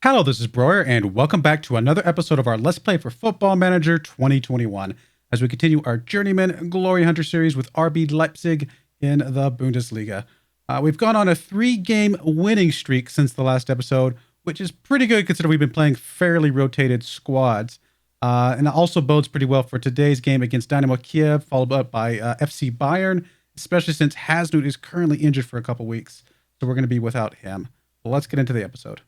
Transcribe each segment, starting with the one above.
Hello, this is Broyar, and welcome back to another episode of our Let's Play for Football Manager 2021 as we continue our Journeyman Glory Hunter series with RB Leipzig in the Bundesliga. We've gone on a 3-game winning streak since the last episode, which is pretty good considering we've been playing fairly rotated squads. And it also bodes pretty well for today's game against Dynamo Kiev, followed up by FC Bayern, especially since Hasnut is currently injured for a couple weeks, so we're going to be without him. Let's get into the episode.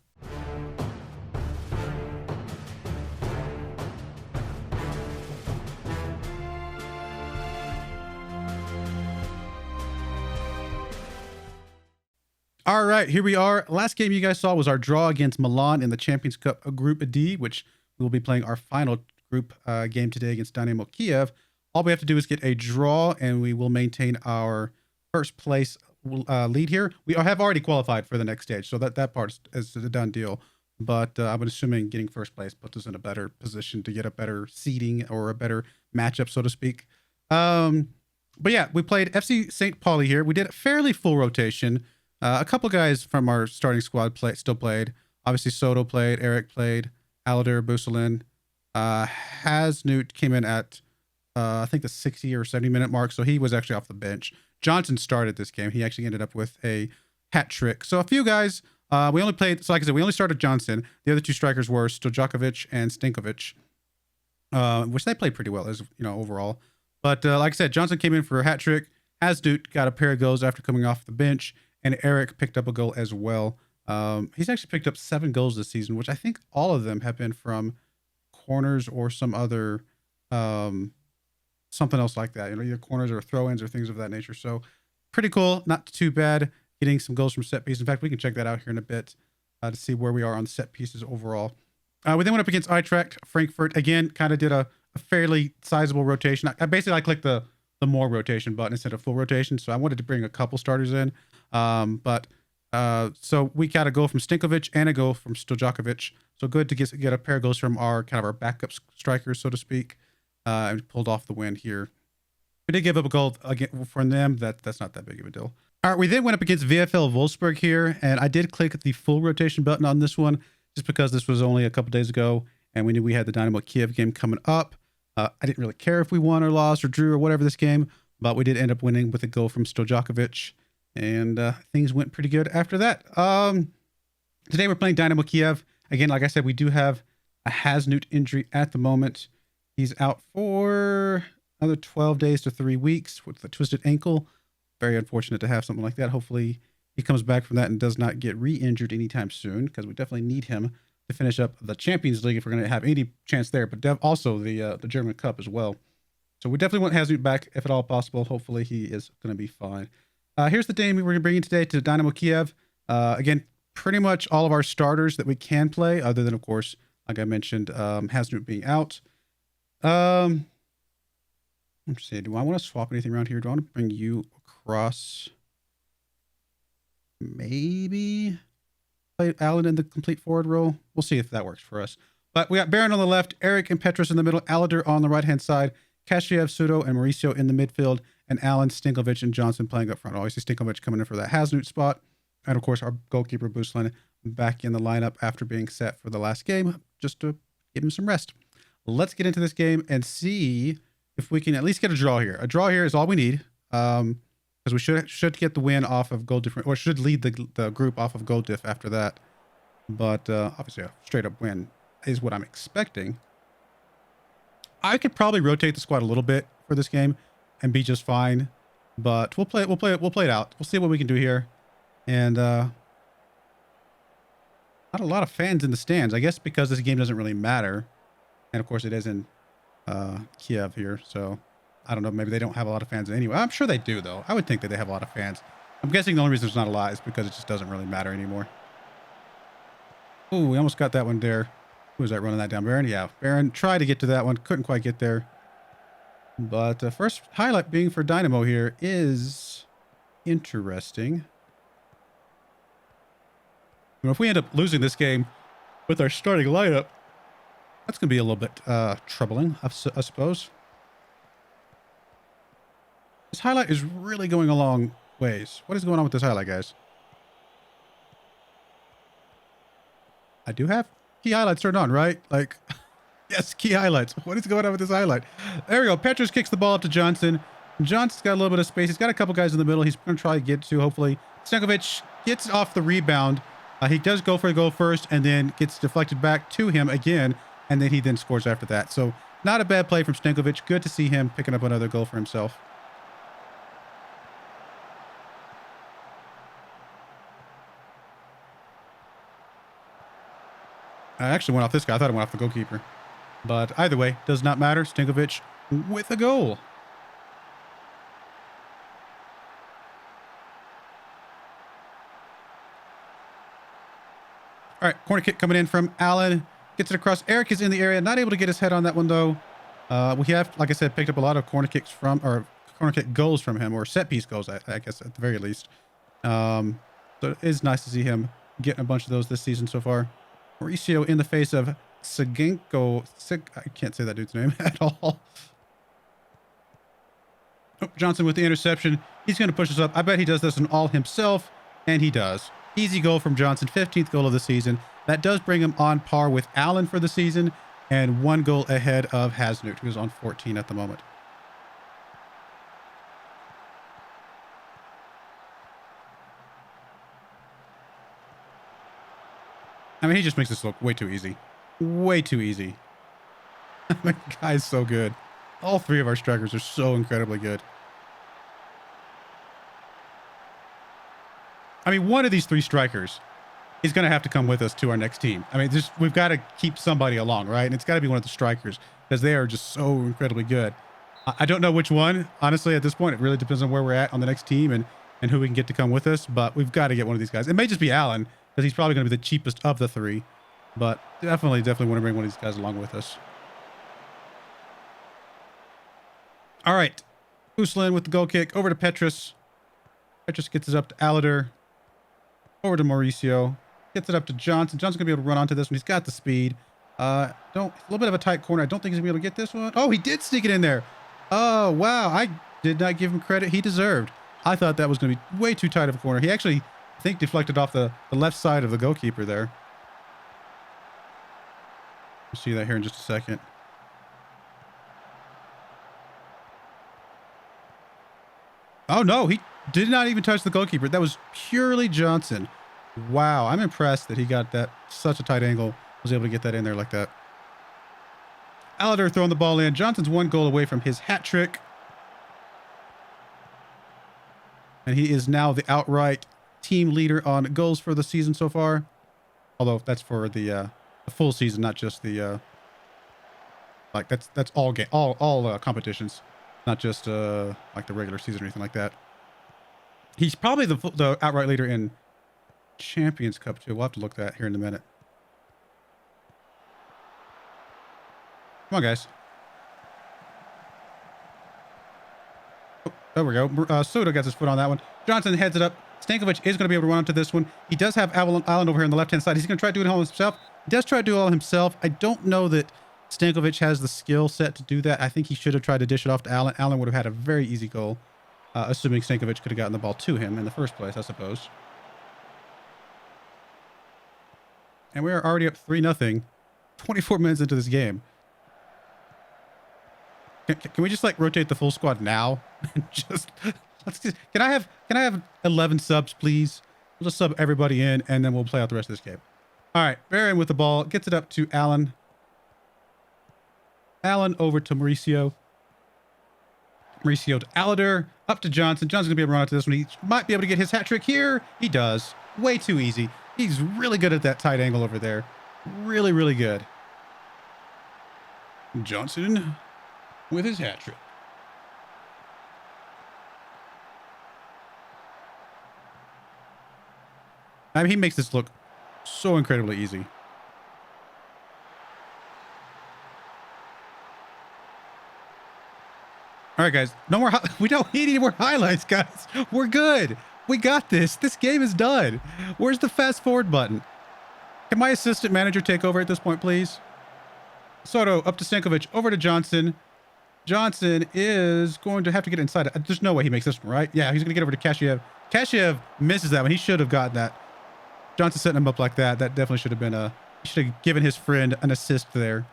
All right, here we are. Last game you guys saw was our draw against Milan in the Champions Cup Group D, which we will be playing our final group game today against Dynamo Kiev. All we have to do is get a draw, and we will maintain our first place lead here. We have already qualified for the next stage, so that part is a done deal. But I'm assuming getting first place puts us in a better position to get a better seeding or a better matchup, so to speak. But yeah, we played FC St. Pauli here. We did a fairly full rotation. A couple guys from our starting squad still played. Obviously, Soto played, Eric played, Alader, Buselin. Hasnut came in at, I think, the 60 or 70 minute mark, so he was actually off the bench. Johnson started this game. He actually ended up with a hat trick. So a few guys, we only played, so like I said, we only started Johnson. The other two strikers were Stojakovic and Stinkovic, which they played pretty well, as overall. But like I said, Johnson came in for a hat trick. Hasnut got a pair of goals after coming off the bench. And Eric picked up a goal as well. He's actually picked up 7 goals this season, which I think all of them have been from corners or some other, something else like that. Either corners or throw-ins or things of that nature. So pretty cool. Not too bad getting some goals from set pieces. In fact, we can check that out here in a bit to see where we are on set pieces overall. We then went up against Eintracht Frankfurt. Again, kind of did a fairly sizable rotation. I basically clicked the more rotation button instead of full rotation. So I wanted to bring a couple starters in. So we got a goal from Stinkovic and a goal from Stojakovic. So good to get a pair of goals from our kind of our backup strikers, so to speak. And pulled off the win here. We did give up a goal again from them. That's not that big of a deal. All right, we then went up against Vfl Volsberg here, and I did click the full rotation button on this one just because this was only a couple days ago, and we knew we had the Dynamo Kiev game coming up. I didn't really care if we won or lost or drew or whatever this game, but we did end up winning with a goal from Stojakovic. And things went pretty good after that. Today we're playing Dynamo Kiev. Again, like I said, we do have a Hasnut injury at the moment. He's out for another 12 days to 3 weeks with a twisted ankle. Very unfortunate to have something like that. Hopefully he comes back from that and does not get re-injured anytime soon, because we definitely need him to finish up the Champions League if we're going to have any chance there, but also the German Cup as well. So we definitely want Hasnut back if at all possible. Hopefully he is going to be fine. Here's the team we're going to bring in today to Dynamo Kiev. Again, pretty much all of our starters that we can play, other than, of course, like I mentioned, Hasnut being out. Let's see, do I want to swap anything around here? Do I want to bring you across? Maybe play Alan in the complete forward role. We'll see if that works for us. But we got Baron on the left, Eric and Petrus in the middle, Alader on the right-hand side, Kashiev, Sudo, and Mauricio in the midfield, and Alan, Stinkovic, and Johnson playing up front. Obviously, Stinkovic coming in for that Hasnut spot. And, of course, our goalkeeper, Buselin, back in the lineup after being set for the last game, just to give him some rest. Let's get into this game and see if we can at least get a draw here. A draw here is all we need, because we should get the win off of goal difference, or should lead the group off of goal diff after that. But obviously, a straight-up win is what I'm expecting. I could probably rotate the squad a little bit for this game and be just fine, but we'll play it out. We'll see what we can do here. And not a lot of fans in the stands, I guess, because this game doesn't really matter. And of course it is in Kiev here, so I don't know, maybe they don't have a lot of fans anyway. I'm sure they do, though. I would think that they have a lot of fans. I'm guessing the only reason there's not a lot is because it just doesn't really matter anymore. Ooh, we almost got that one there. Who was that running that down? Baron? Yeah, Baron tried to get to that one. Couldn't quite get there. But first highlight being for Dynamo here is interesting. If we end up losing this game with our starting lineup, that's going to be a little bit troubling, I suppose. This highlight is really going a long ways. What is going on with this highlight, guys? I do have key highlights turned on, right? Like, yes, key highlights. What is going on with this highlight? There we go. Petrus kicks the ball up to Johnson. Johnson's got a little bit of space. He's got a couple guys in the middle. He's going to try to get to, hopefully. Stankovic gets off the rebound. He does go for the goal first and then gets deflected back to him again. And then he then scores after that. So not a bad play from Stankovic. Good to see him picking up another goal for himself. I actually went off this guy. I thought it went off the goalkeeper. But either way, does not matter. Stankovic with a goal. All right, corner kick coming in from Allen. Gets it across. Eric is in the area. Not able to get his head on that one, though. We have, like I said, picked up a lot of corner kicks from, or corner kick goals from him, or set piece goals, I guess, at the very least. So it is nice to see him getting a bunch of those this season so far. Mauricio in the face of Sigenko. I can't say that dude's name at all. Oh, Johnson with the interception. He's going to push us up. I bet he does this on all himself, and he does. Easy goal from Johnson, 15th goal of the season. That does bring him on par with Allen for the season, and 1 goal ahead of Hasnut, who's on 14 at the moment. I mean, he just makes this look way too easy. Way too easy. The guy's so good. All 3 of our strikers are so incredibly good. I mean, one of these 3 strikers is going to have to come with us to our next team. I mean, we've got to keep somebody along, right? And it's got to be one of the strikers because they are just so incredibly good. I don't know which one. Honestly, at this point, it really depends on where we're at on the next team and who we can get to come with us. But we've got to get one of these guys. It may just be Allen because he's probably going to be the cheapest of the 3. But definitely want to bring one of these guys along with us. All right. Uslin with the goal kick over to Petrus. Petrus gets it up to Alader. Over to Mauricio. Gets it up to Johnson. Johnson's going to be able to run onto this one. He's got the speed. A little bit of a tight corner. I don't think he's going to be able to get this one. Oh, he did sneak it in there. Oh, wow. I did not give him credit he deserved. I thought that was going to be way too tight of a corner. He actually, I think, deflected off the left side of the goalkeeper there. We'll see that here in just a second. Oh, no. He did not even touch the goalkeeper. That was purely Johnson. Wow. I'm impressed that he got that such a tight angle. Was able to get that in there like that. Alader throwing the ball in. Johnson's 1 goal away from his hat trick. And he is now the outright team leader on goals for the season so far. Although that's for the full season, not just the like that's all game, all competitions, not just like the regular season or anything like that. He's probably the outright leader in Champions Cup too. We'll have to look at that here in a minute. Come on, guys. Oh, there we go. Suda gets his foot on that one. Johnson heads it up. Stankovic is going to be able to run onto this one. He does have Allen over here on the left-hand side. He's going to try to do it all himself. He does try to do it all himself. I don't know that Stankovic has the skill set to do that. I think he should have tried to dish it off to Allen. Allen would have had a very easy goal, assuming Stankovic could have gotten the ball to him in the first place, I suppose. And we are already up 3-0, 24 minutes into this game. Can we just like rotate the full squad now? Can I have 11 subs, please? We'll just sub everybody in, and then we'll play out the rest of this game. All right, Varian with the ball gets it up to Allen. Allen over to Mauricio. Mauricio to Alader. Up to Johnson. Johnson's gonna be able to run out to this one. He might be able to get his hat trick here. He does. Way too easy. He's really good at that tight angle over there. Really, really good. Johnson with his hat trick. I mean, he makes this look so incredibly easy. All right, guys. No more. We don't need any more highlights, guys. We're good. We got this. This game is done. Where's the fast forward button? Can my assistant manager take over at this point, please? Soto up to Stankovic, over to Johnson. Johnson is going to have to get inside. There's no way he makes this one, right? Yeah, he's going to get over to Kashiev. Kashiev misses that one. He should have gotten that. Johnson setting him up like that. That definitely should have been a He should have given his friend an assist there.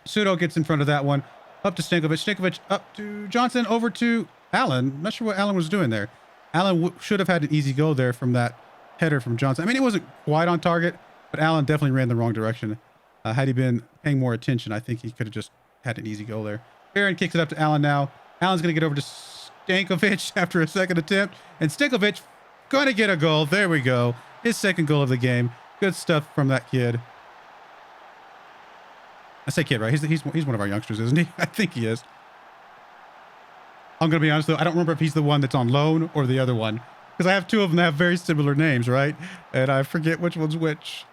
Pseudo gets in front of that one. Up to Stankovic. Stankovic up to Johnson. Over to Allen. Not sure what Allen was doing there. Allen should have had an easy go there from that header from Johnson. I mean, it wasn't quite on target, but Allen definitely ran the wrong direction. Had he been paying more attention, I think he could have just had an easy goal there. Barron kicks it up to Allen now. Allen's going to get over to Stankovic after a second attempt. And Stankovic going to get a goal. There we go. His second goal of the game. Good stuff from that kid. I say kid, right? He's one of our youngsters, isn't he? I think he is. I'm going to be honest, though. I don't remember if he's the one that's on loan or the other one. Because I have two of them that have very similar names, right? And I forget which one's which.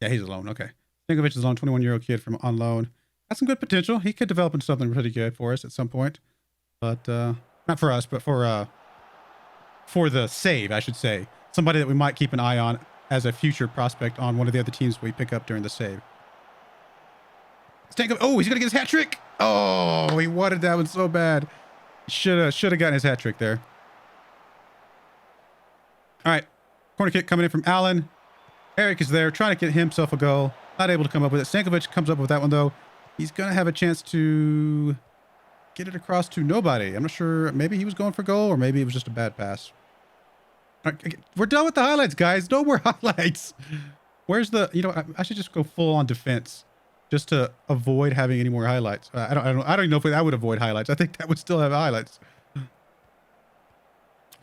Yeah, he's alone. Okay. Stankovic is alone, 21-year-old kid from on loan. Got some good potential. He could develop into something pretty good for us at some point. But not for us, but for the save, I should say. Somebody that we might keep an eye on as a future prospect on one of the other teams we pick up during the save. Stankovic. Oh, he's going to get his hat trick. Oh, he wanted that one so bad. Should have gotten his hat trick there. All right. Corner kick coming in from Allen. Eric is there trying to get himself a goal. Not able to come up with it. Stankovic comes up with that one, though. He's going to have a chance to get it across to nobody. I'm not sure. Maybe he was going for goal, or maybe it was just a bad pass. All right, we're done with the highlights, guys. No more highlights. Where's the... You know, I should just go full on defense just to avoid having any more highlights. I don't even know if that would avoid highlights. I think that would still have highlights.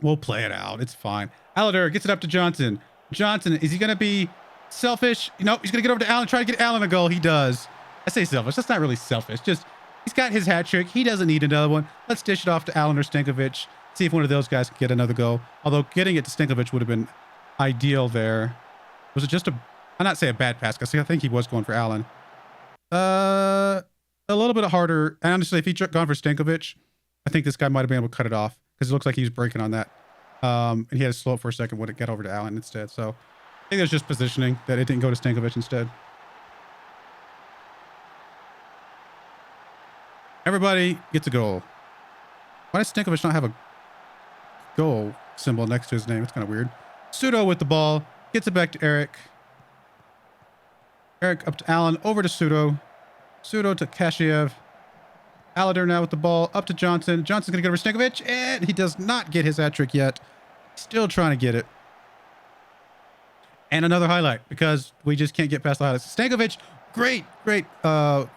We'll play it out. It's fine. Alader gets it up to Johnson. Johnson, is he going to be selfish? No, he's going to get over to Allen, try to get Allen a goal. He does. I say selfish. That's not really selfish. Just, he's got his hat trick. He doesn't need another one. Let's dish it off to Allen or Stankovic. See if one of those guys can get another goal. Although getting it to Stankovic would have been ideal there. Was it just a... I'll not say a bad pass, because I think he was going for Allen. A little bit harder. And honestly, if he'd gone for Stankovic, I think this guy might have been able to cut it off, because it looks like he was breaking on that. And he had to slow it for a second when it got over to Allen instead. So I think there's just positioning that it didn't go to Stankovic instead. Everybody gets a goal. Why does Stankovic not have a goal symbol next to his name? It's kind of weird. Pseudo with the ball. Gets it back to Eric. Eric up to Allen. Over to Pseudo. Pseudo to Kashiev. Alader now with the ball. Up to Johnson. Johnson's going to get over Stankovic. And he does not get his hat trick yet. Still trying to get it. And another highlight, because we just can't get past the highlights. Stankovic, great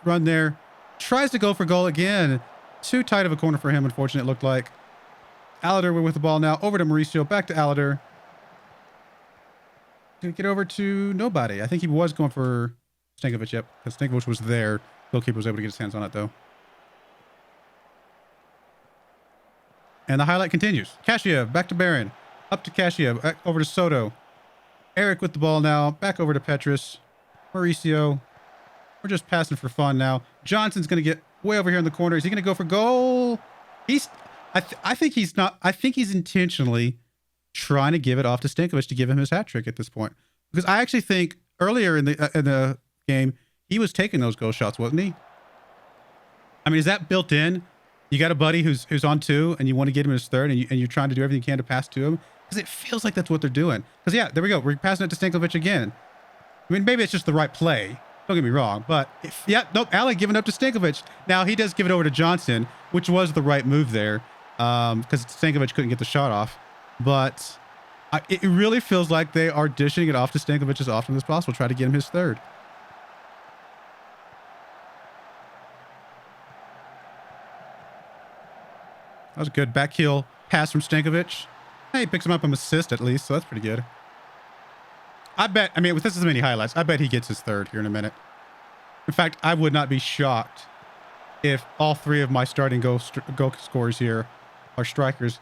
run there. Tries to go for goal again. Too tight of a corner for him, unfortunately, it looked like. Alader with the ball now. Over to Mauricio. Back to Alader. Gonna get over to nobody. I think he was going for Stankovic, yep. Because Stankovic was there. Goalkeeper was able to get his hands on it, though. And the highlight continues. Kashiev, back to Barron. Up to Kashiev. Over to Soto. Eric with the ball now. Back over to Petrus. Mauricio. We're just passing for fun now. Johnson's going to get way over here in the corner. Is he going to go for goal? I think he's not. I think he's intentionally trying to give it off to Stankovic to give him his hat trick at this point. Because I actually think earlier in the game, he was taking those goal shots, wasn't he? I mean, is that built in? You got a buddy who's on two, and you want to get him his third, and you're trying to do everything you can to pass to him? Because it feels like that's what they're doing. Because, yeah, there we go. We're passing it to Stankovic again. I mean, maybe it's just the right play. Don't get me wrong. But, Allen giving up to Stankovic. Now, he does give it over to Johnson, which was the right move there, because Stankovic couldn't get the shot off. But it really feels like they are dishing it off to Stankovic as often as possible, try to get him his third. That was a good back heel pass from Stankovic. Hey, he picks him up an assist at least, so that's pretty good. I bet, I mean, with this as many highlights, I bet he gets his third here in a minute. In fact, I would not be shocked if all three of my starting goal scorers here are strikers.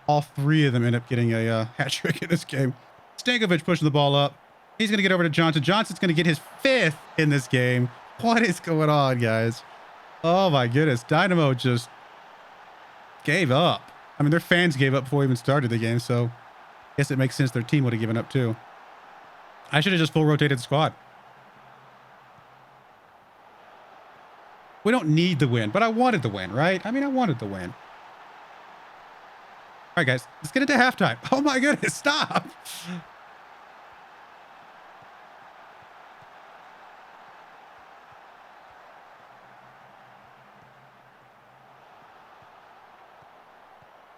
All three of them end up getting a hat trick in this game. Stankovic pushing the ball up. He's going to get over to Johnson. Johnson's going to get his fifth in this game. What is going on, guys? Oh, my goodness. Dynamo just gave up. I mean, their fans gave up before we even started the game, so I guess it makes sense their team would have given up too. I should have just full rotated the squad. We don't need the win, but I wanted the win, right? I mean, I wanted the win. All right, guys, let's get into halftime. Oh my goodness, stop.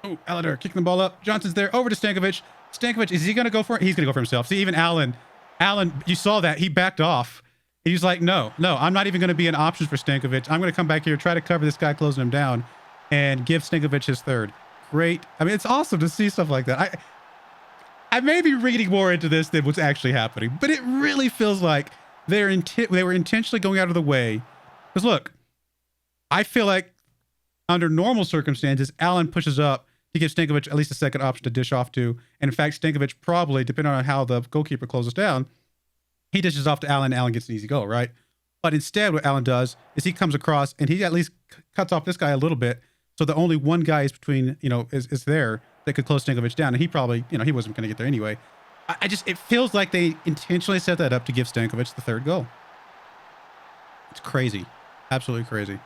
Oh, Aladar kicking the ball up. Johnson's there. Over to Stankovic. Stankovic, is he going to go for it? He's going to go for himself. See, even Allen, you saw that. He backed off. He's like, no, I'm not even going to be an option for Stankovic. I'm going to come back here, try to cover this guy closing him down, and give Stankovic his third. Great. I mean, it's awesome to see stuff like that. I may be reading more into this than what's actually happening, but it really feels like they were intentionally going out of the way. Because look, I feel like under normal circumstances, Allen pushes up to give Stankovic at least a second option to dish off to. And in fact, Stankovic probably, depending on how the goalkeeper closes down, he dishes off to Allen. Allen gets an easy goal, right? But instead, what Allen does is he comes across and he at least cuts off this guy a little bit. So the only one guy is between, is there that could close Stankovic down. And he probably, he wasn't going to get there anyway. It feels like they intentionally set that up to give Stankovic the third goal. It's crazy. Absolutely crazy.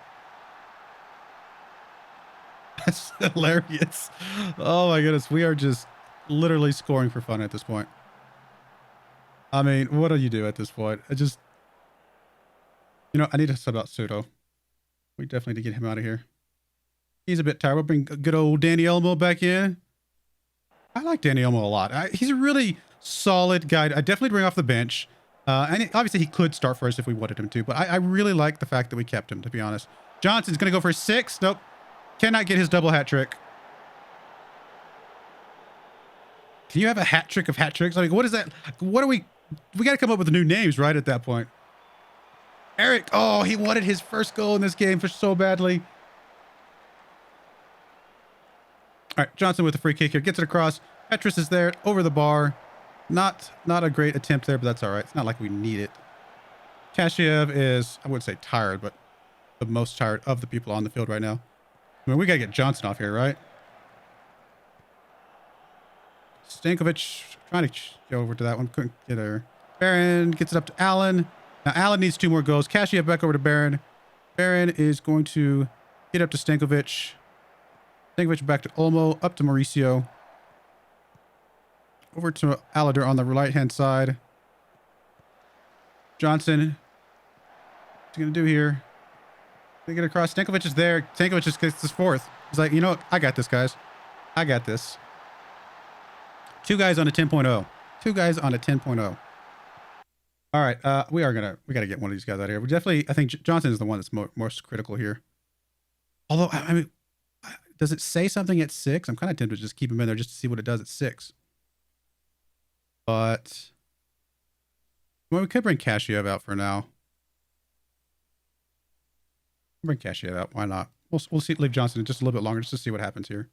That's hilarious. Oh my goodness. We are just literally scoring for fun at this point. I mean, what do you do at this point? I need to sub out Pseudo. We definitely need to get him out of here. He's a bit tired. We'll bring good old Danny Elmo back in. I like Danny Elmo a lot. He's a really solid guy. I definitely bring off the bench. And obviously he could start first if we wanted him to, but I really like the fact that we kept him, to be honest. Johnson's going to go for 6. Nope. Cannot get his double hat trick. Can you have a hat trick of hat tricks? I mean, what is that? What are we got to come up with new names, right? At that point. Eric. Oh, he wanted his first goal in this game for so badly. All right. Johnson with the free kick here. Gets it across. Petrus is there over the bar. Not a great attempt there, but that's all right. It's not like we need it. Kashiev is, I wouldn't say tired, but the most tired of the people on the field right now. I mean, we got to get Johnson off here, right? Stankovic trying to go over to that one. Couldn't get her. Barron gets it up to Allen. Now, Allen needs 2 more goals. Kashiev back over to Barron. Barron is going to get up to Stankovic. Stankovic back to Olmo. Up to Mauricio. Over to Aladar on the right-hand side. Johnson. What's he going to do here? They get across. Stankovic is there. Stankovic just gets his 4th. He's like, I got this, guys. I got this. 2 guys on a 10.0. 2 guys on a 10.0. All right. We got to get one of these guys out of here. We definitely, I think Johnson is the one that's most critical here. Although, I mean, does it say something at 6? I'm kind of tempted to just keep him in there just to see what it does at 6. But, well, we could bring Kashiev out for now. Bring Kashiev out. Why not? We'll see. Leave Johnson in just a little bit longer just to see what happens here.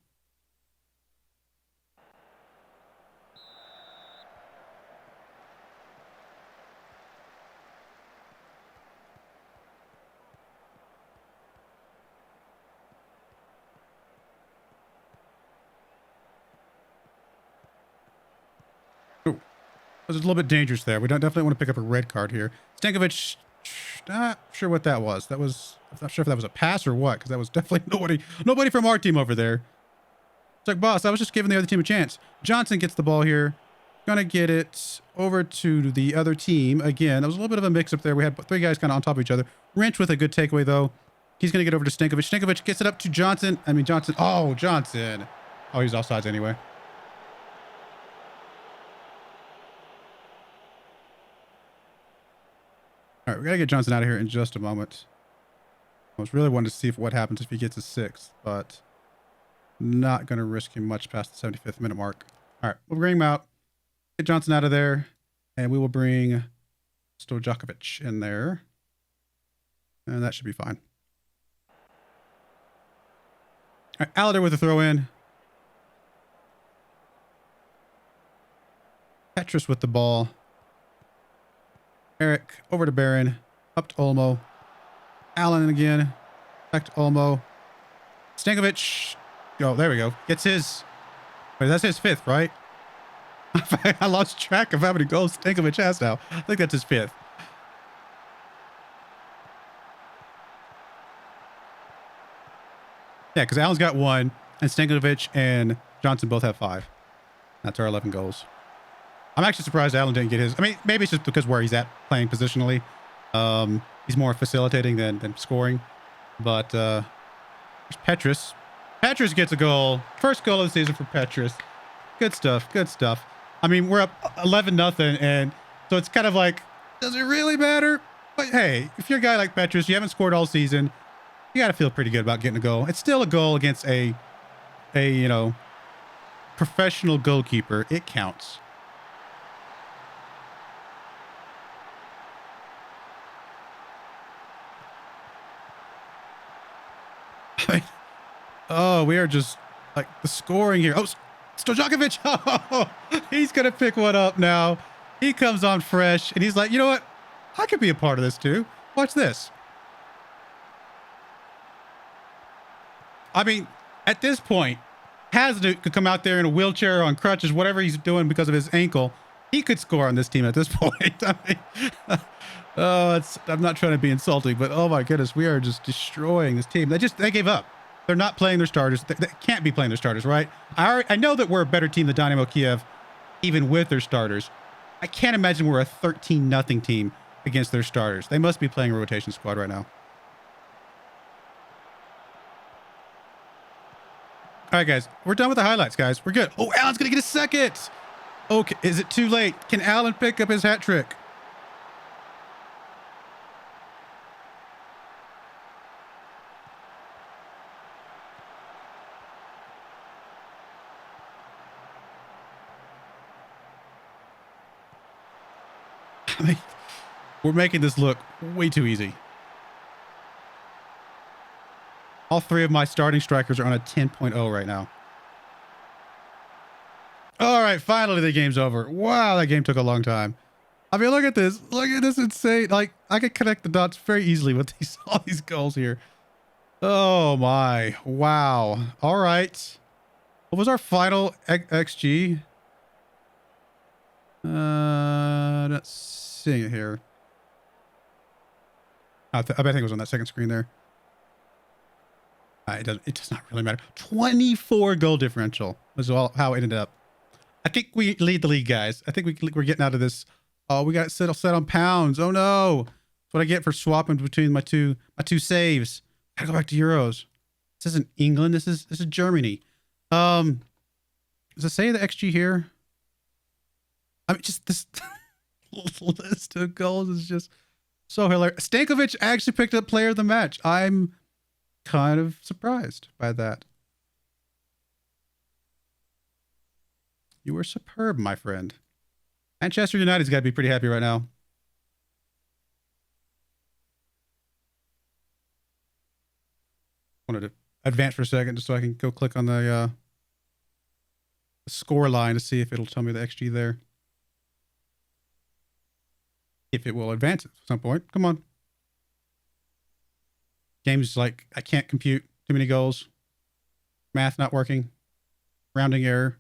Oh, was a little bit dangerous there. We don't definitely want to pick up a red card here. Stankovic. Not sure what that was. I'm not sure if that was a pass or what, because that was definitely nobody from our team over there. It's like, boss, I was just giving the other team a chance. Johnson gets the ball here. Gonna get it over to the other team. Again, there was a little bit of a mix-up there. We had 3 guys kind of on top of each other. Wrench with a good takeaway, though. He's gonna get over to Stankovic. Stankovic gets it up to Johnson. Johnson. Oh, Johnson. Oh, he's offsides anyway. All right, we got to get Johnson out of here in just a moment. I was really wanting to see what happens if he gets a 6th, but not going to risk him much past the 75th minute mark. All right, we'll bring him out. Get Johnson out of there, and we will bring Stojakovic in there. And that should be fine. All right, Aladar with a throw in. Petrus with the ball. Eric over to Barron, up to Olmo. Allen again, back to Olmo. Stankovic, oh, there we go. Gets his, wait, that's his 5th, right? I lost track of how many goals Stankovic has now. I think that's his 5th. Yeah, because Allen's got 1, and Stankovic and Johnson both have 5. That's our 11 goals. I'm actually surprised Allen didn't get his. I mean, maybe it's just because where he's at playing positionally. He's more facilitating than scoring. But Petrus. Petrus gets a goal. First goal of the season for Petrus. Good stuff. Good stuff. I mean, we're up 11-0, and so it's kind of like, does it really matter? But hey, if you're a guy like Petrus, you haven't scored all season, you got to feel pretty good about getting a goal. It's still a goal against a you know, professional goalkeeper. It counts. Oh, we are just like the scoring here. Oh, Stojakovic. Oh, he's going to pick one up now. He comes on fresh and he's like, you know what? I could be a part of this too. Watch this. I mean, at this point, Hasnut could come out there in a wheelchair on crutches, whatever he's doing because of his ankle. He could score on this team at this point. I mean, oh, I'm not trying to be insulting, but oh my goodness, we are just destroying this team. They gave up. They're not playing their starters. They can't be playing their starters, right? I know that we're a better team than Dynamo Kiev, even with their starters. I can't imagine we're a 13-0 team against their starters. They must be playing a rotation squad right now. All right, guys, we're done with the highlights, guys. We're good. Oh, Allen's going to get a second. Okay, is it too late? Can Allen pick up his hat trick? I mean, we're making this look way too easy. All 3 of my starting strikers are on a 10.0 right now. All right, finally the game's over. Wow, that game took a long time. I mean, look at this. Look at this insane. Like, I could connect the dots very easily with all these goals here. Oh my. Wow. All right. What was our final XG? Not seeing it here. I bet it was on that second screen there. It does not really matter. 24 goal differential was how it ended up. I think we lead the league, guys. I think we're getting out of this. Oh, we got it set on pounds. Oh no. That's what I get for swapping between my two saves. Gotta go back to Euros. This isn't England. This is Germany. Does it say the XG here? I mean, just this list of goals is just so hilarious. Stankovic actually picked up player of the match. I'm kind of surprised by that. You were superb, my friend. Manchester United's got to be pretty happy right now. Wanted to advance for a second just so I can go click on the score line to see if it'll tell me the XG there. If it will advance at some point. Come on. Game's like, I can't compute too many goals. Math not working. Rounding error.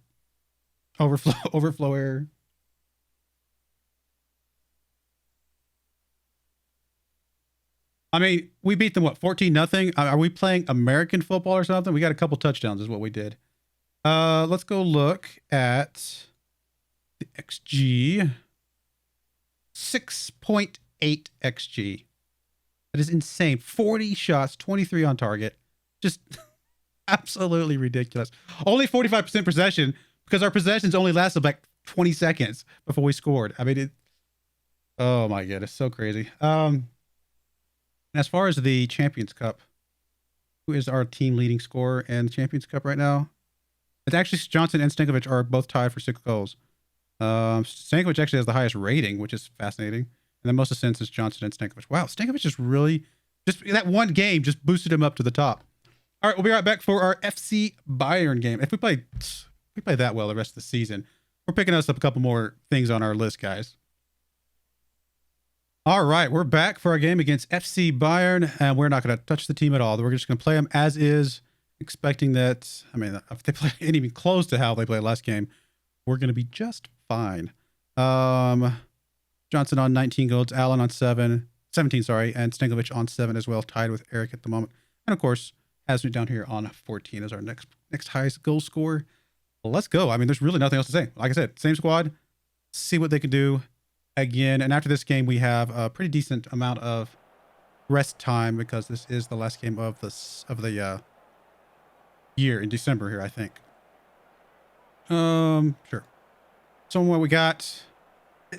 Overflow error. I mean, we beat them, what, 14-0? Are we playing American football or something? We got a couple touchdowns is what we did. Let's go look at the XG. 6.8 XG. That is insane. 40 shots, 23 on target. Just absolutely ridiculous. Only 45% possession because our possessions only lasted like 20 seconds before we scored. I mean, oh my goodness, so crazy. As far as the Champions Cup, who is our team leading scorer in the Champions Cup right now? It's actually Johnson and Stankovic are both tied for 6 goals. Stankovic actually has the highest rating, which is fascinating. And then most assists is Johnson and Stankovic. Wow, Stankovic just really, just that one game just boosted him up to the top. All right, we'll be right back for our FC Bayern game. If we play that well the rest of the season, we're picking us up a couple more things on our list, guys. All right, we're back for our game against FC Bayern, and we're not going to touch the team at all. We're just going to play them as is, expecting that, I mean, if they play anything close to how they played last game, we're going to be just fine. Johnson on 19 goals, Allen on 17, and Stankovic on 7 as well, tied with Eric at the moment. And of course, has me down here on 14 as our next highest goal scorer. Well, let's go. I mean, there's really nothing else to say. Like I said, same squad. See what they can do again. And after this game, we have a pretty decent amount of rest time because this is the last game of the year in December here, I think. Sure. So what we got.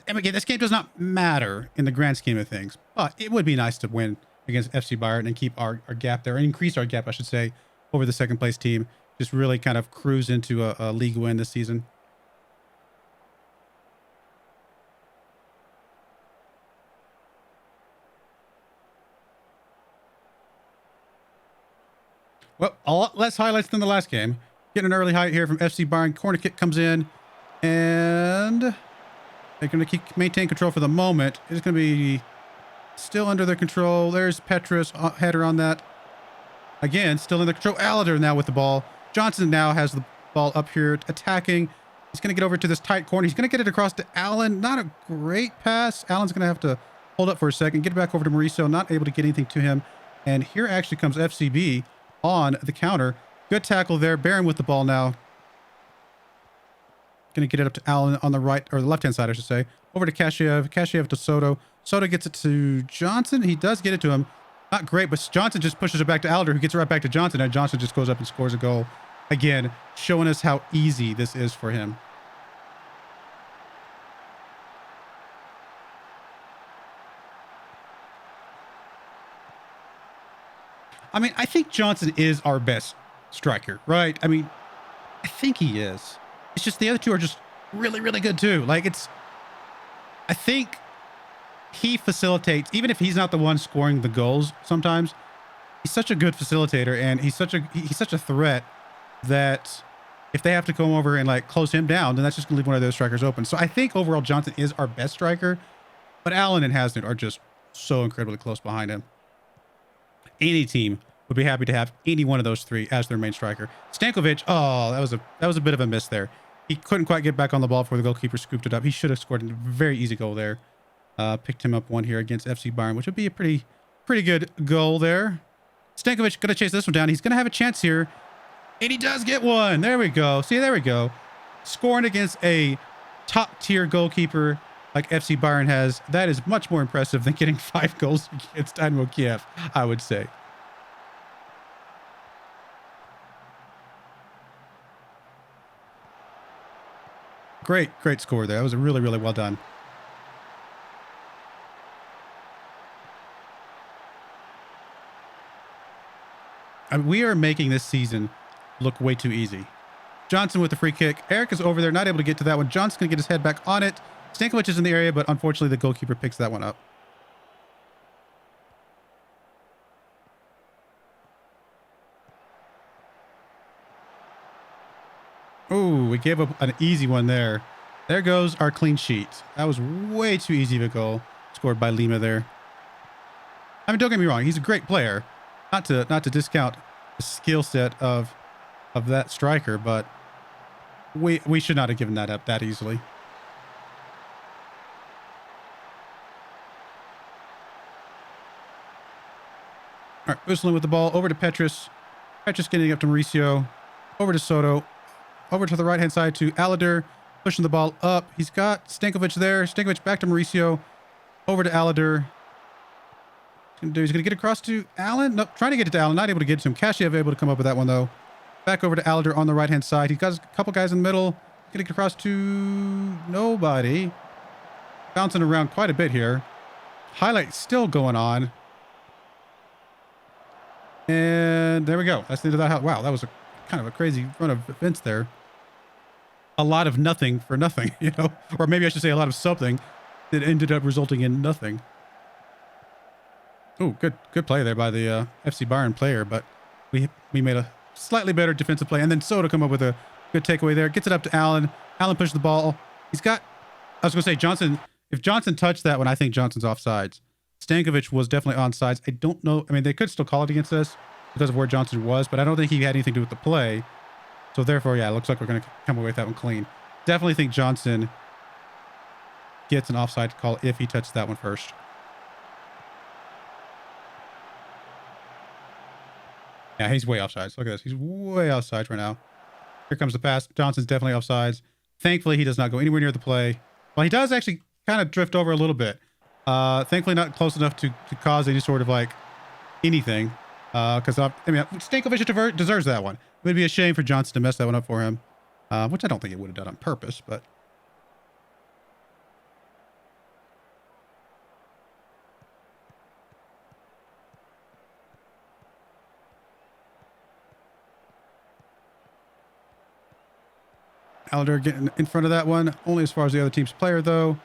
And again, this game does not matter in the grand scheme of things, but it would be nice to win against FC Bayern and keep our gap there, and increase our gap, I should say, over the second place team. Just really kind of cruise into a league win this season. Well, a lot less highlights than the last game. Getting an early height here from FC Bayern. Corner kick comes in, and they're going to maintain control for the moment. It's going to be still under their control. There's Petrus, header on that. Again, still in the control. Alader now with the ball. Johnson now has the ball up here attacking. He's going to get over to this tight corner. He's going to get it across to Allen. Not a great pass. Allen's going to have to hold up for a second. Get it back over to Mauricio. Not able to get anything to him. And here actually comes FCB on the counter. Good tackle there. Barron with the ball now. Going to get it up to Allen on the right, or the left-hand side, I should say. Over to Kashiev. Kashiev to Soto. Soto gets it to Johnson. He does get it to him. Not great, but Johnson just pushes it back to Alder, who gets it right back to Johnson, and Johnson just goes up and scores a goal. Again, showing us how easy this is for him. I mean, I think Johnson is our best striker, right? I mean, I think he is. It's just the other two are just really, really good too. Like I think he facilitates, even if he's not the one scoring the goals sometimes. He's such a good facilitator, and he's such a threat that if they have to come over and like close him down, then that's just gonna leave one of those strikers open. So I think overall Johnson is our best striker, but Allen and Hasn't are just so incredibly close behind him. Any team would be happy to have any one of those three as their main striker. Stankovic, oh, that was a bit of a miss there. He couldn't quite get back on the ball before the goalkeeper scooped it up. He should have scored a very easy goal there. Picked him up one here against FC Bayern, which would be a pretty good goal there. Stankovic gonna chase this one down. He's gonna have a chance here, and he does get one. There we go. See, there we go. Scoring against a top-tier goalkeeper like FC Bayern has, that is much more impressive than getting 5 goals against Dynamo Kiev, I would say. Great score there. That was really well done. I mean, we are making this season look way too easy. Johnson with the free kick. Eric is over there, not able to get to that one. Johnson's going to get his head back on it. Stankovic is in the area, but unfortunately the goalkeeper picks that one up. Oh, we gave up an easy one there. There goes our clean sheet. That was way too easy of a goal scored by Lima there. I mean, don't get me wrong. He's a great player. Not to discount the skill set of that striker, but we should not have given that up that easily. All right, whistling with the ball over to Petrus. Petrus getting up to Mauricio. Over to Soto. Over to the right-hand side to Alader. Pushing the ball up. He's got Stankovic there. Stankovic back to Mauricio. Over to Alader. He's going to get across to Allen. Nope, trying to get it to Allen. Not able to get it to him. Kashiev able to come up with that one, though. Back over to Alader on the right-hand side. He's got a couple guys in the middle. Going to get across to nobody. Bouncing around quite a bit here. Highlight still going on. And there we go. That's the end of that. Wow, that was kind of a crazy run of events there. A lot of nothing for nothing, you know? Or maybe I should say a lot of something that ended up resulting in nothing. Oh, good play there by the FC Bayern player, but we made a slightly better defensive play. And then Soto come up with a good takeaway there. Gets it up to Allen. Allen pushes the ball. He's got, I was going to say, Johnson. If Johnson touched that one, I think Johnson's offsides. Stankovic was definitely onside. I don't know. I mean, they could still call it against us because of where Johnson was, but I don't think he had anything to do with the play. So therefore, yeah, it looks like we're going to come away with that one clean. Definitely think Johnson gets an offside call if he touched that one first. Yeah, he's way offsides. Look at this. He's way offsides right now. Here comes the pass. Johnson's definitely offsides. Thankfully, he does not go anywhere near the play. Well, he does actually kind of drift over a little bit. Thankfully, not close enough to cause any sort of like anything. Because I mean, Stankovic deserves that one. It would be a shame for Johnson to mess that one up for him, which I don't think it would have done on purpose, but. Alder getting in front of that one, only as far as the other team's player, though.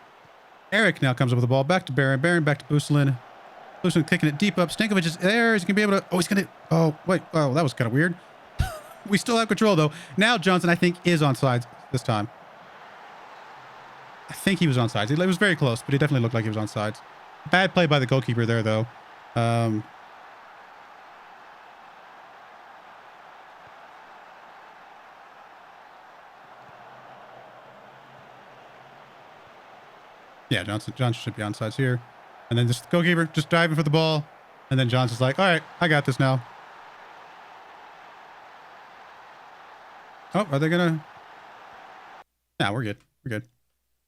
Eric now comes up with the ball. Back to Baron. Baron back to Buslin. Buslin kicking it deep up. Stankovic is there. He's going to be able to... Oh, he's going to... Oh, wait. Oh, that was kind of weird. We still have control, though. Now Johnson, I think, is on sides this time. I think he was on sides. It was very close, but he definitely looked like he was on sides. Bad play by the goalkeeper there, though. Yeah, Johnson should be on sides here. And then just goalkeeper just diving for the ball. And then Johnson's like, all right, I got this now. Oh, are they going to... Nah, we're good. We're good.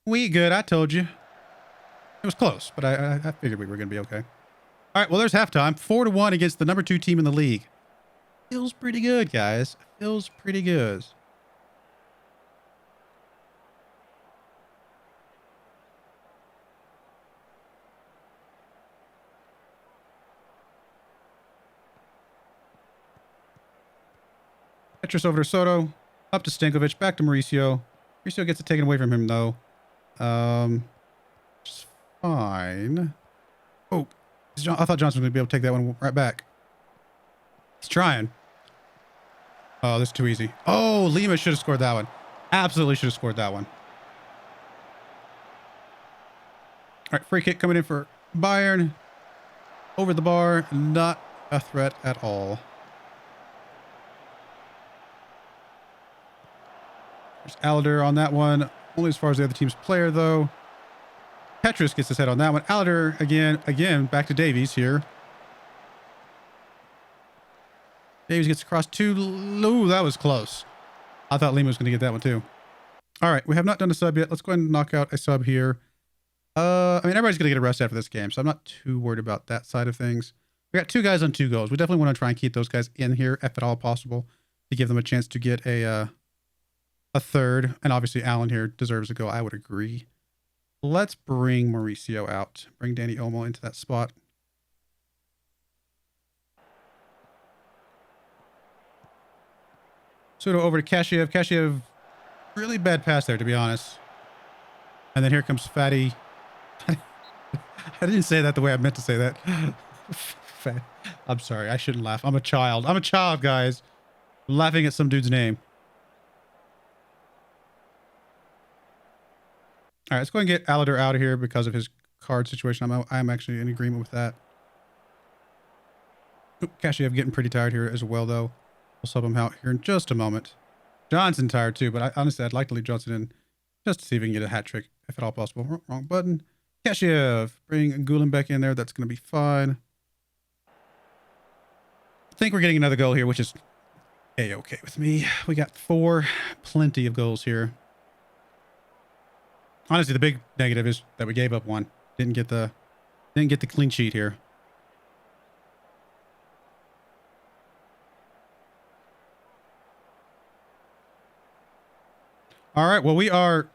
We good. I told you. It was close, but I figured we were going to be okay. All right, well, there's halftime. 4-1 against the number 2 team in the league. Feels pretty good, guys. Feels pretty good. Petrus over to Soto. Up to Stankovic. Back to Mauricio. Mauricio gets it taken away from him, though. Just fine. Oh, I thought Johnson was going to be able to take that one right back. He's trying. Oh, this is too easy. Oh, Lima should have scored that one. Absolutely should have scored that one. All right, free kick coming in for Bayern. Over the bar. Not a threat at all. There's Alder on that one. Only as far as the other team's player, though. Petrus gets his head on that one. Alder, again, back to Davies here. Davies gets across to... Ooh, that was close. I thought Lima was going to get that one, too. All right, we have not done a sub yet. Let's go ahead and knock out a sub here. I mean, everybody's going to get a rest after this game, so I'm not too worried about that side of things. We got 2 guys on 2 goals. We definitely want to try and keep those guys in here, if at all possible, to give them a chance to get a third. And obviously, Allen here deserves a goal. I would agree. Let's bring Mauricio out. Bring Danny Olmo into that spot. Soto over to Kashiev. Kashiev, really bad pass there, to be honest. And then here comes Fatty. I didn't say that the way I meant to say that. I'm sorry. I shouldn't laugh. I'm a child. I'm a child, guys. I'm laughing at some dude's name. All right, let's go and get Alder out of here because of his card situation. I'm actually in agreement with that. Kashiev getting pretty tired here as well, though. We'll sub him out here in just a moment. Johnson tired too, but honestly, I'd like to leave Johnson in just to see if we can get a hat trick, if at all possible. Wrong button. Kashiev, bring Gulen back in there. That's going to be fine. I think we're getting another goal here, which is A-okay with me. We got 4, plenty of goals here. Honestly, the big negative is that we gave up 1. Didn't get the clean sheet here. All right, well, we are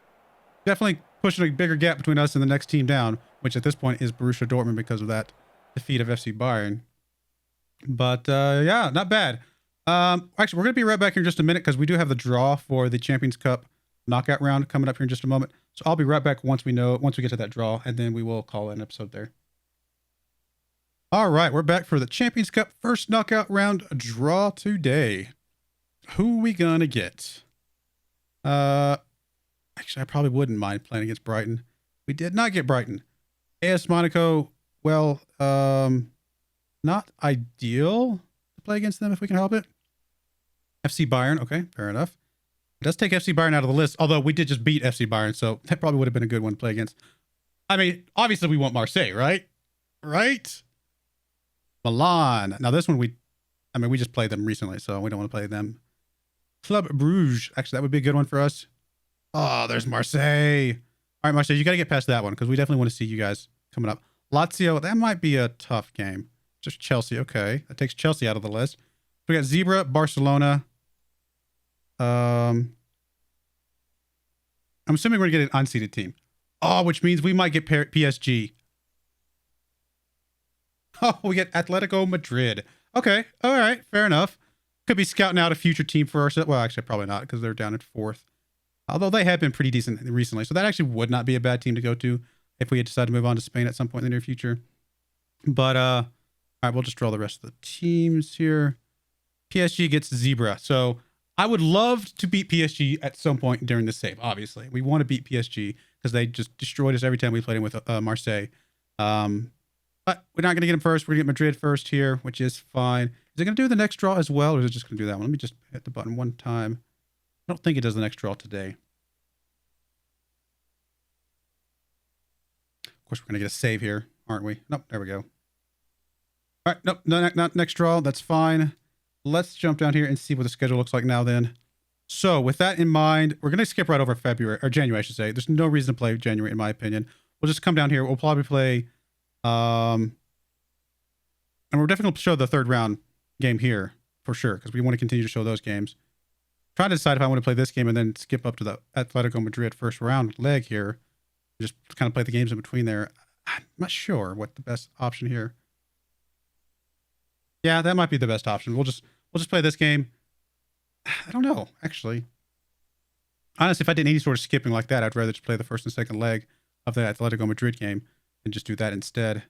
definitely pushing a bigger gap between us and the next team down, which at this point is Borussia Dortmund because of that defeat of FC Bayern. But yeah, not bad. Actually, we're going to be right back here in just a minute because we do have the draw for the Champions Cup knockout round coming up here in just a moment. So I'll be right back once we get to that draw, and then we will call an episode there. All right, we're back for the Champions Cup first knockout round draw today. Who we gonna get? Actually, I probably wouldn't mind playing against Brighton. We did not get Brighton. AS Monaco, well, not ideal to play against them if we can help it. FC Bayern, okay, fair enough. It does take FC Bayern out of the list, although we did just beat FC Bayern, so that probably would have been a good one to play against. I mean, obviously we want Marseille, right? Right? Milan. Now this one I mean, we just played them recently, so we don't want to play them. Club Bruges. Actually, that would be a good one for us. Oh, there's Marseille. All right, Marseille, you got to get past that one because we definitely want to see you guys coming up. Lazio, that might be a tough game. Just Chelsea. Okay. That takes Chelsea out of the list. We got Zebra, Barcelona. I'm assuming we're going to get an unseeded team. Oh, which means we might get PSG. Oh, we get Atletico Madrid. Okay. All right. Fair enough. Could be scouting out a future team for ourselves. Well, actually, probably not because they're down at 4th. Although they have been pretty decent recently. So that actually would not be a bad team to go to if we had decided to move on to Spain at some point in the near future. But, all right, we'll just draw the rest of the teams here. PSG gets Zebra. So I would love to beat PSG at some point during the save, obviously. We want to beat PSG because they just destroyed us every time we played them with Marseille. But we're not going to get them first. We're going to get Madrid first here, which is fine. Is it going to do the next draw as well, or is it just going to do that one? Let me just hit the button one time. I don't think it does the next draw today. Of course, we're going to get a save here, aren't we? Nope, there we go. All right, nope, not next draw. That's fine. Let's jump down here and see what the schedule looks like now then. So with that in mind, we're going to skip right over February, or January, I should say. There's no reason to play January, in my opinion. We'll just come down here. We'll probably play... and we're definitely going to show the third round game here, for sure, because we want to continue to show those games. Trying to decide if I want to play this game and then skip up to the Atletico Madrid first round leg here. Just kind of play the games in between there. I'm not sure what the best option here. Yeah, that might be the best option. We'll just play this game. I don't know, actually. Honestly, if I did any sort of skipping like that, I'd rather just play the first and second leg of the Atletico Madrid game and just do that instead.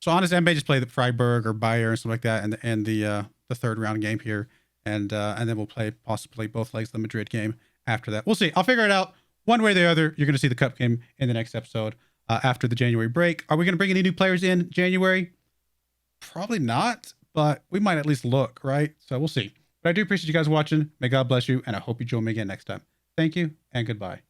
So honestly, I may just play the Freiburg or Broyar and stuff like that, and the third round game here, and then we'll play possibly both legs of the Madrid game after that. We'll see. I'll figure it out one way or the other. You're going to see the cup game in the next episode after the January break. Are we going to bring any new players in January? Probably not, but we might at least look, right? So we'll see. But I do appreciate you guys watching. May God bless you, and I hope you join me again next time. Thank you, and goodbye.